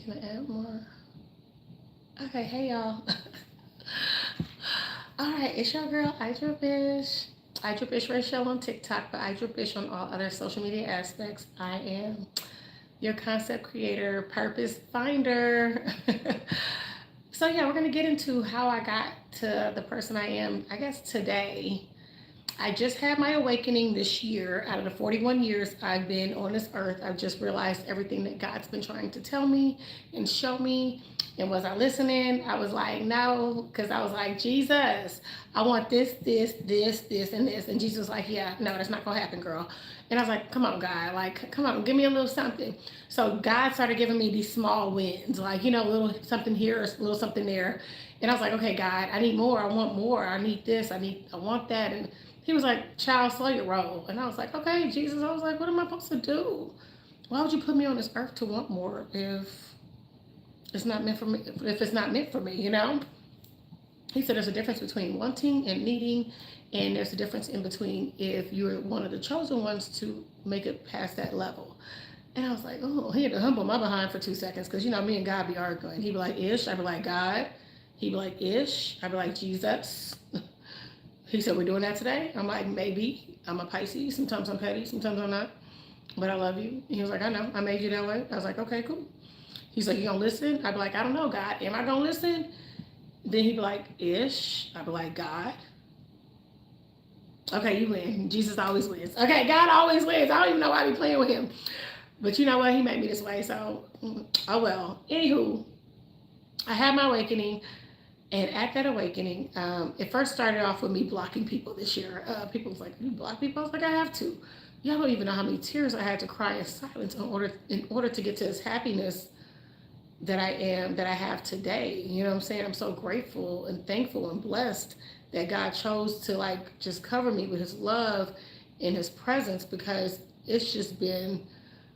Can I add more? Okay, hey y'all. All right, it's your girl IDripIsh. IDripIsh Rachel on TikTok, but IDripIsh on all other social media aspects. I am your concept creator, purpose finder. So yeah, we're gonna get into how I got to the person I am. I guess today I just had my awakening this year. Out of the 41 years I've been on this earth, I've just realized everything that God's been trying to tell me and show me. And was I listening? I was like, no, because I was like, Jesus, I want this, and this. And Jesus was like, yeah, no, that's not going to happen, girl. And I was like, come on, God, like, come on, give me a little something. So God started giving me these small wins, like, a little something here, a little something there. And I was like, okay, God, I need more. I want more. I need this. I want that. And he was like, child, slow your roll. And I was like, okay, Jesus. I was like, what am I supposed to do? Why would you put me on this earth to want more if it's not meant for me? If it's not meant for me? He said there's a difference between wanting and needing, and there's a difference in between if you're one of the chosen ones to make it past that level. And I was like, oh, he had to humble my behind for 2 seconds because, me and God be arguing. He'd be like, ish. I'd be like, God. He'd be like, ish. I'd be like, Jesus. He said, we're doing that today? I'm like, maybe. I'm a Pisces. Sometimes I'm petty. Sometimes I'm not. But I love you. He was like, I know. I made you that way. I was like, okay, cool. He's like, you gonna listen? I'd be like, I don't know, God. Am I gonna listen? Then he'd be like, ish. I'd be like, God. Okay, you win. Jesus always wins. Okay, God always wins. I don't even know why I be playing with him. But you know what? He made me this way. So, oh well. Anywho, I had my awakening. And at that awakening, it first started off with me blocking people this year. People was like, you block people? I was like, I have to. Y'all don't even know how many tears I had to cry in silence in order to get to this happiness that I have today. You know what I'm saying? I'm so grateful and thankful and blessed that God chose to like just cover me with his love and his presence, because it's just been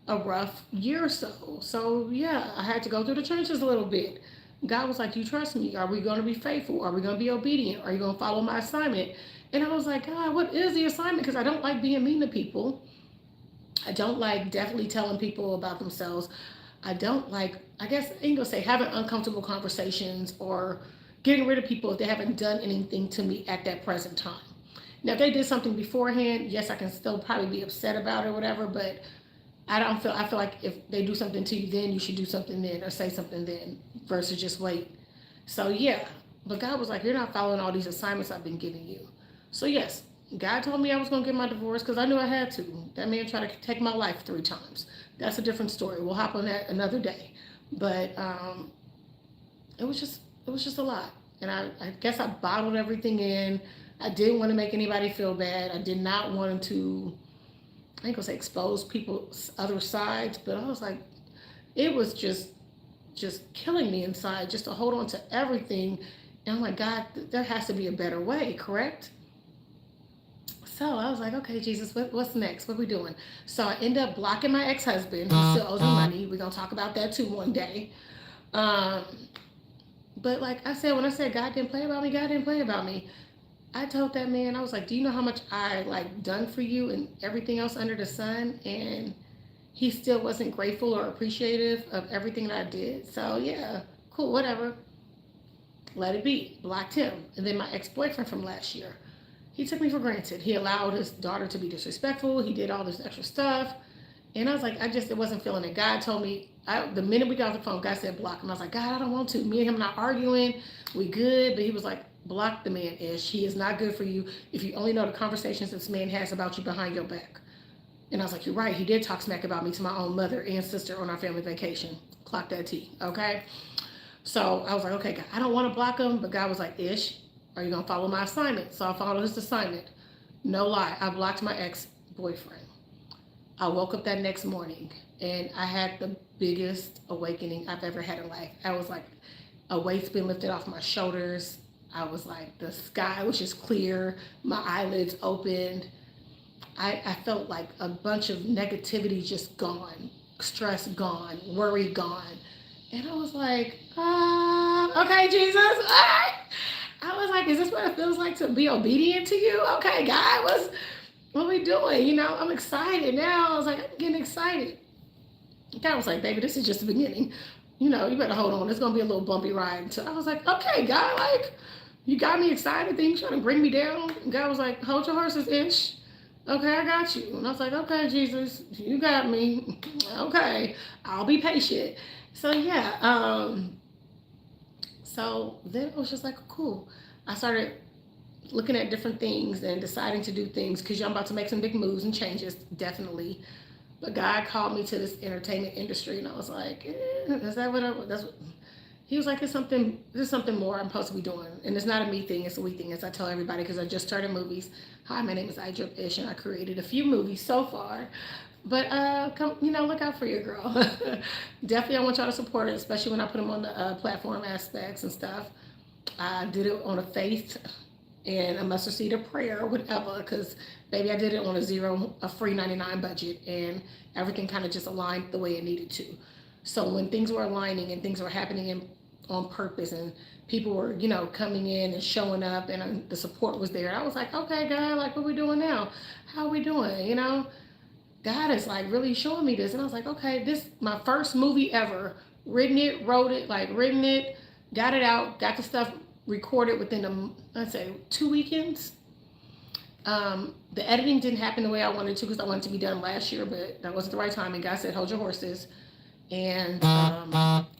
a rough year or so. So yeah, I had to go through the trenches a little bit. God was like, do you trust me? Are we going to be faithful? Are we going to be obedient? Are you going to follow my assignment? And I was like, God, what is the assignment? Because I don't like being mean to people. I don't like definitely telling people about themselves. I don't like, I guess I ain't gonna say having uncomfortable conversations or getting rid of people if they haven't done anything to me at that present time. Now, if they did something beforehand, yes, I can still probably be upset about it or whatever, but I feel like if they do something to you then, you should do something then or say something then versus just wait. So yeah, but God was like, you're not following all these assignments I've been giving you. So yes, God told me I was going to get my divorce because I knew I had to. That man tried to take my life 3 times. That's a different story. We'll hop on that another day. But it was just a lot. And I guess I bottled everything in. I didn't want to make anybody feel bad. I did not want to, I ain't gonna say expose people's other sides, but I was like, it was just killing me inside just to hold on to everything. And I'm like, God, there has to be a better way, correct? So I was like, okay, Jesus, what's next? What are we doing? So I end up blocking my ex-husband. He still owes me money. We're gonna talk about that too one day. Um, but like I said, when I said God didn't play about me, God didn't play about me. I told that man, I was like, do you know how much I like done for you and everything else under the sun? And he still wasn't grateful or appreciative of everything that I did. So yeah, cool, whatever. Let it be. Blocked him. And then my ex-boyfriend from last year, he took me for granted. He allowed his daughter to be disrespectful. He did all this extra stuff. And I was like, it wasn't feeling it. God told me, the minute we got off the phone, God said block him. I was like, God, I don't want to. Me and him not arguing. We good. But he was like, block the man, Ish. He is not good for you. If you only know the conversations this man has about you behind your back. And I was like, you're right. He did talk smack about me to my own mother and sister on our family vacation. Clock that T, okay? So I was like, okay, God, I don't want to block him. But God was like, Ish, are you going to follow my assignment? So I followed his assignment. No lie. I blocked my ex-boyfriend. I woke up that next morning and I had the biggest awakening I've ever had in life. I was like, a weight's been lifted off my shoulders. I was like, the sky was just clear. My eyelids opened. I felt like a bunch of negativity just gone, stress gone, worry gone. And I was like, okay, Jesus. I was like, is this what it feels like to be obedient to you? Okay, God, what are we doing? I'm excited now. I was like, I'm getting excited. God was like, baby, this is just the beginning. You better hold on. It's gonna be a little bumpy ride. So I was like, okay, God, like, you got me excited. Then you trying to bring me down. And God was like, hold your horses, ish. Okay, I got you. And I was like, okay, Jesus, you got me. Okay, I'll be patient. So yeah, so then it was just like, cool. I started looking at different things and deciding to do things because I'm about to make some big moves and changes, definitely. But God called me to this entertainment industry, and I was like, is that what that's what? He was like, there's something more I'm supposed to be doing. And it's not a me thing, it's a we thing, as I tell everybody, because I just started movies. Hi, my name is IDripIsh, and I created a few movies so far. But come, look out for your girl. Definitely, I want y'all to support it, especially when I put them on the platform aspects and stuff. I did it on a faith and a mustard seed of prayer or whatever, because baby, I did it on a free 99 budget, and everything kind of just aligned the way it needed to. So when things were aligning and things were happening on purpose, and people were, coming in and showing up, and the support was there, I was like, okay, God, like, what we doing now? How are we doing? God is like really showing me this, and I was like, okay, this my first movie ever. Written it, got it out, got the stuff recorded within let's say 2 weekends. The editing didn't happen the way I wanted to because I wanted to be done last year, but that wasn't the right time. And God said, hold your horses. And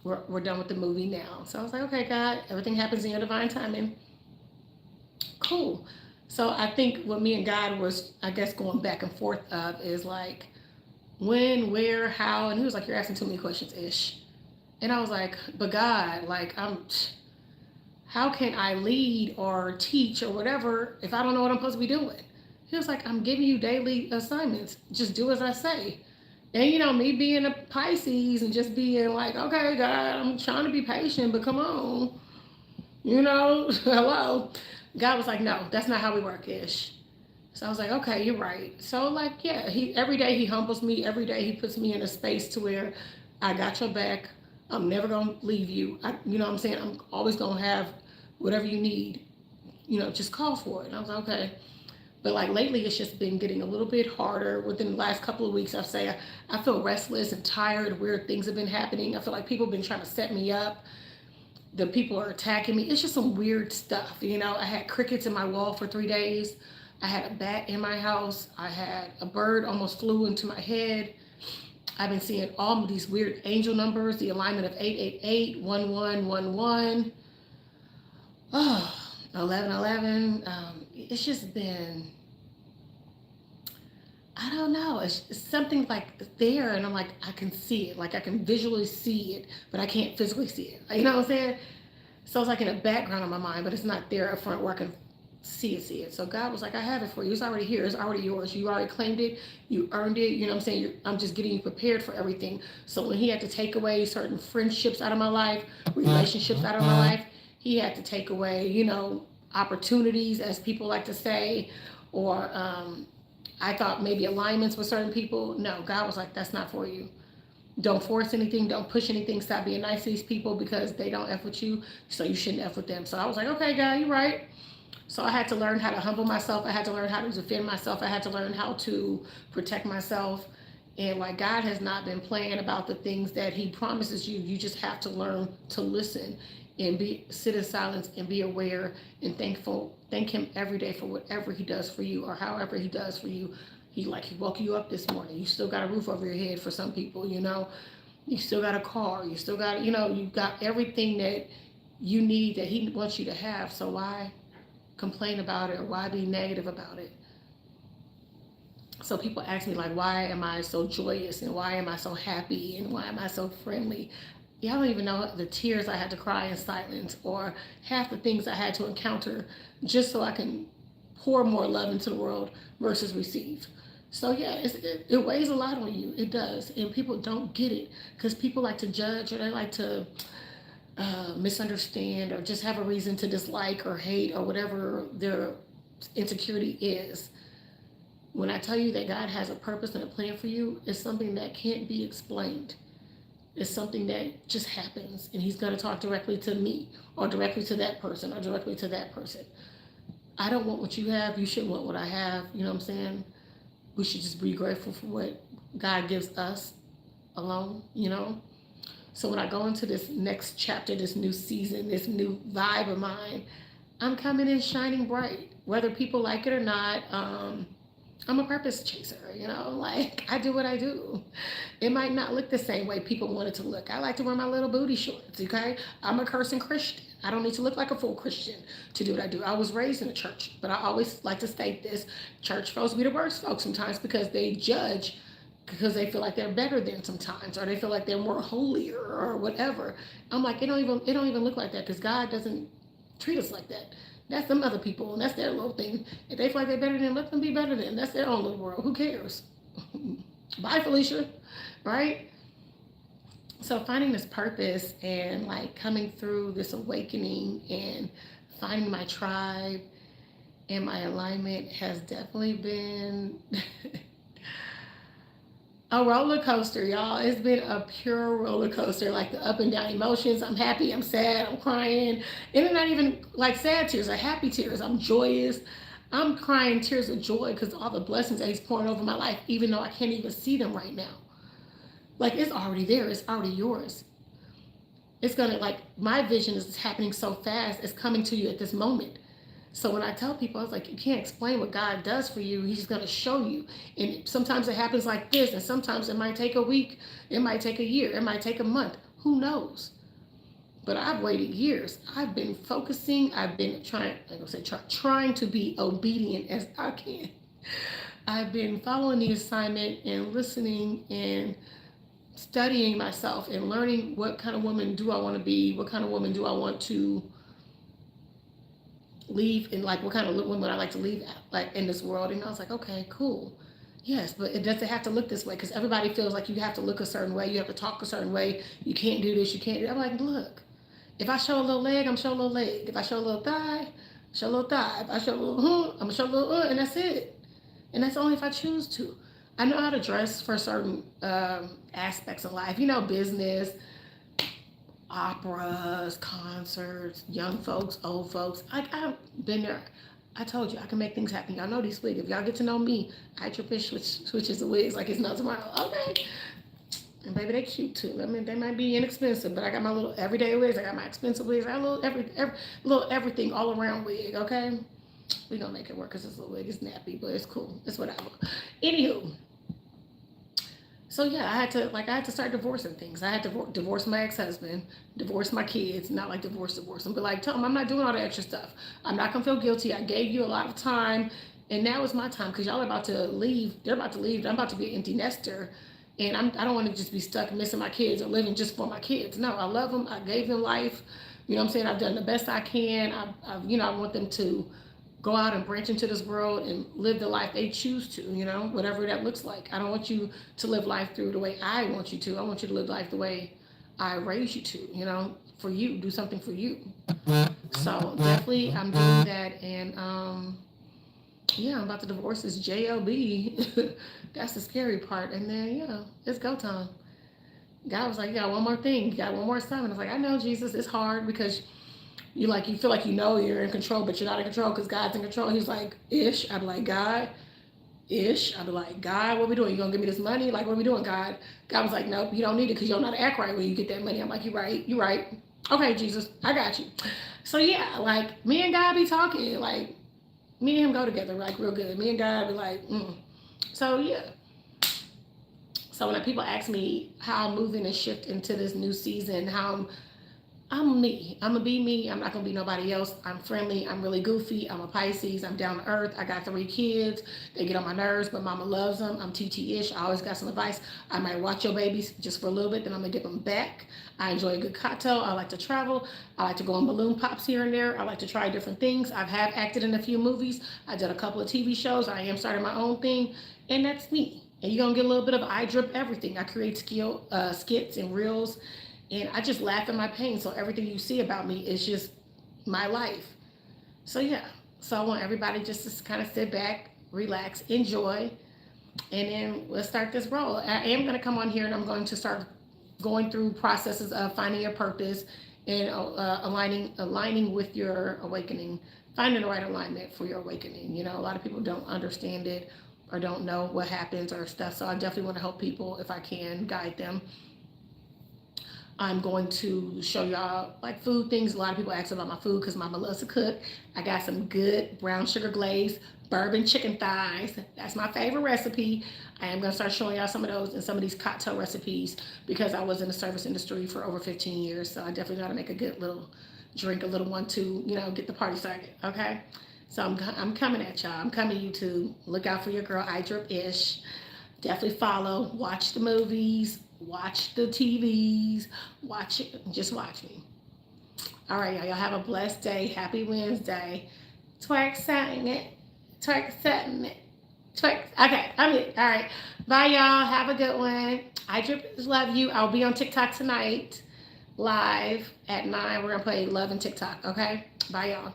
we're done with the movie now. So I was like, okay, God, everything happens in your divine timing. Cool. So I think what me and God was, I guess, going back and forth of is like, when, where, how. And he was like, you're asking too many questions, ish. And I was like, but God, like, how can I lead or teach or whatever if I don't know what I'm supposed to be doing? He was like, I'm giving you daily assignments. Just do as I say. And me being a Pisces and just being like, okay, God, I'm trying to be patient, but come on. Hello. God was like, no, that's not how we work, ish. So I was like, okay, you're right. So like, yeah, every day he humbles me. Every day he puts me in a space to where I got your back. I'm never gonna leave you. You know what I'm saying? I'm always gonna have whatever you need. Just call for it. And I was like, okay. But like lately, it's just been getting a little bit harder. Within the last couple of weeks, I feel restless and tired. Weird things have been happening. I feel like people have been trying to set me up. The people are attacking me. It's just some weird stuff. I had crickets in my wall for 3 days. I had a bat in my house. I had a bird almost flew into my head. I've been seeing all of these weird angel numbers, the alignment of 888, 1111, 1111. It's just been, I don't know. It's something like there, and I'm like, I can see it. Like I can visually see it, but I can't physically see it. You know what I'm saying? So it's like in the background of my mind, but it's not there up front where I can see it. So God was like, I have it for you. It's already here. It's already yours. You already claimed it. You earned it. You know what I'm saying? I'm just getting you prepared for everything. So when he had to take away certain friendships out of my life, relationships out of my life, he had to take away, opportunities, as people like to say, or I thought maybe alignments with certain people. No, God was like, that's not for you. Don't force anything. Don't push anything. Stop being nice to these people because they don't F with you. So you shouldn't F with them. So I was like, okay, God, you're right. So I had to learn how to humble myself. I had to learn how to defend myself. I had to learn how to protect myself. And like God has not been playing about the things that he promises you. You just have to learn to listen and sit in silence and be aware and thankful. Thank him every day for whatever he does for you or however he does for you. He woke you up this morning. You still got a roof over your head for some people, You still got a car. You still got, you got everything that you need that he wants you to have. So why complain about it or why be negative about it? So people ask me like, why am I so joyous and why am I so happy and why am I so friendly? Y'all don't even know the tears I had to cry in silence or half the things I had to encounter just so I can pour more love into the world versus receive. So yeah, it weighs a lot on you. It does. And people don't get it because people like to judge or they like to misunderstand or just have a reason to dislike or hate or whatever their insecurity is. When I tell you that God has a purpose and a plan for you, it's something that can't be explained. It's something that just happens, and he's going to talk directly to me or directly to that person or directly to that person. I don't want what you have. You shouldn't want what I have. You know what I'm saying? We should just be grateful for what God gives us alone, So when I go into this next chapter, this new season, this new vibe of mine, I'm coming in shining bright, whether people like it or not. I'm a purpose chaser, like I do what I do. It might not look the same way people want it to look. I like to wear my little booty shorts, okay? I'm a cursing Christian. I don't need to look like a full Christian to do what I do. I was raised in a church, but I always like to state this: church folks be the worst folks sometimes because they judge because they feel like they're better than sometimes, or they feel like they're more holier or whatever. I'm like, it don't even look like that because God doesn't treat us like that. That's them other people, and that's their little thing. If they feel like they're better than, let them be better than. That's their own little world. Who cares? Bye, Felicia. Right? So finding this purpose and like coming through this awakening and finding my tribe and my alignment has definitely been a roller coaster, y'all. It's been a pure roller coaster, like the up and down emotions. I'm happy, I'm sad, I'm crying. And they're not even like sad tears, they're happy tears. I'm joyous. I'm crying tears of joy because all the blessings that He's pouring over my life, even though I can't even see them right now. Like it's already there, it's already yours. It's gonna, like, my vision is happening so fast, it's coming to you at this moment. So when I tell people, I was like, you can't explain what God does for you. He's going to show you. And sometimes it happens like this, and sometimes it might take a week, it might take a year, it might take a month. Who knows? But I've waited years. I've been focusing. I've been trying to be obedient as I can. I've been following the assignment and listening and studying myself and learning what kind of woman do I want to be, what kind of woman do I want to leave, and like what kind of women would I like to leave at, like in this world. And I was like, okay, cool. Yes, but it doesn't have to look this way because everybody feels like you have to look a certain way, you have to talk a certain way, you can't do this, you can't do that. I'm like, look, if I show a little leg, I'm show a little leg. If I show a little thigh, show a little thigh. If I show a little I'm gonna show a little and that's it. And that's only if I choose to. I know how to dress for certain aspects of life, business, operas, concerts, young folks, old folks. I've been there. I told you I can make things happen. Y'all know these wigs. If y'all get to know me, IDripIsh switches the wigs like it's no tomorrow. Okay. And baby, they cute too. I mean, they might be inexpensive, but I got my little everyday wigs. I got my expensive wigs. I got a little little everything all around wig. Okay. We gonna make it work because this little wig is nappy, but it's cool. It's whatever. Anywho. So yeah, I had to start divorcing things. I had to divorce my ex-husband, divorce my kids, not like divorce them, but like tell them I'm not doing all the extra stuff. I'm not gonna feel guilty. I gave you a lot of time, and now is my time because y'all are about to leave. They're about to leave. I'm about to be an empty nester, and I don't want to just be stuck missing my kids or living just for my kids. No, I love them. I gave them life. You know what I'm saying? I've done the best I can. I want them to go out and branch into this world and live the life they choose to, whatever that looks like. I don't want you to live life through the way I want you to. I want you to live life the way I raised you to, for you, do something for you. So definitely I'm doing that. And I'm about to divorce this JLB. That's the scary part. And then, it's go time. God was like, you got one more thing. You got one more assignment. I was like, I know, Jesus, it's hard because you feel like you're in control, but you're not in control because God's in control. He's like, ish. I'd be like, God, ish. I'd be like, God, what are we doing? You gonna give me this money? Like, what are we doing, God? God was like, nope, you don't need it because you don't know how to act right when you get that money. I'm like, you're right. Okay, Jesus, I got you. So yeah, like me and God be talking, like me and him go together like real good. Me and God be like, So yeah. So when people ask me how I'm moving and shift into this new season, how I'm me. I'm going to be me. I'm not going to be nobody else. I'm friendly. I'm really goofy. I'm a Pisces. I'm down to earth. I got 3 kids. They get on my nerves, but mama loves them. I'm TT-ish. I always got some advice. I might watch your babies just for a little bit, then I'm going to give them back. I enjoy a good cocktail. I like to travel. I like to go on balloon pops here and there. I like to try different things. I have acted in a few movies. I did a couple of TV shows. I am starting my own thing, and that's me. And you're going to get a little bit of I drip everything. I create skits and reels. And I just laugh at my pain. So everything you see about me is just my life. So yeah. So I want everybody just to kind of sit back, relax, enjoy. And then let's start this roll. I am going to come on here and I'm going to start going through processes of finding your purpose and aligning with your awakening, finding the right alignment for your awakening. A lot of people don't understand it or don't know what happens or stuff. So I definitely want to help people if I can, guide them. I'm going to show y'all like food things. A lot of people ask about my food because Mama loves to cook. I got some good brown sugar glazed bourbon chicken thighs. That's my favorite recipe. I am going to start showing y'all some of those and some of these cocktail recipes because I was in the service industry for over 15 years. So I definitely got to make a good little drink, a little one to, get the party started. Okay. So I'm coming at y'all. I'm coming YouTube. Look out for your girl, IDripIsh. Definitely follow. Watch the movies. Watch the TVs. Watch it. Just watch me. All right, y'all. Y'all have a blessed day. Happy Wednesday. Twerk something it. Twerk something it. Twerk. Okay, I'm it. All right. Bye, y'all. Have a good one. I drip love you. I'll be on TikTok tonight, live at 9. We're gonna play Love and TikTok. Okay. Bye, y'all.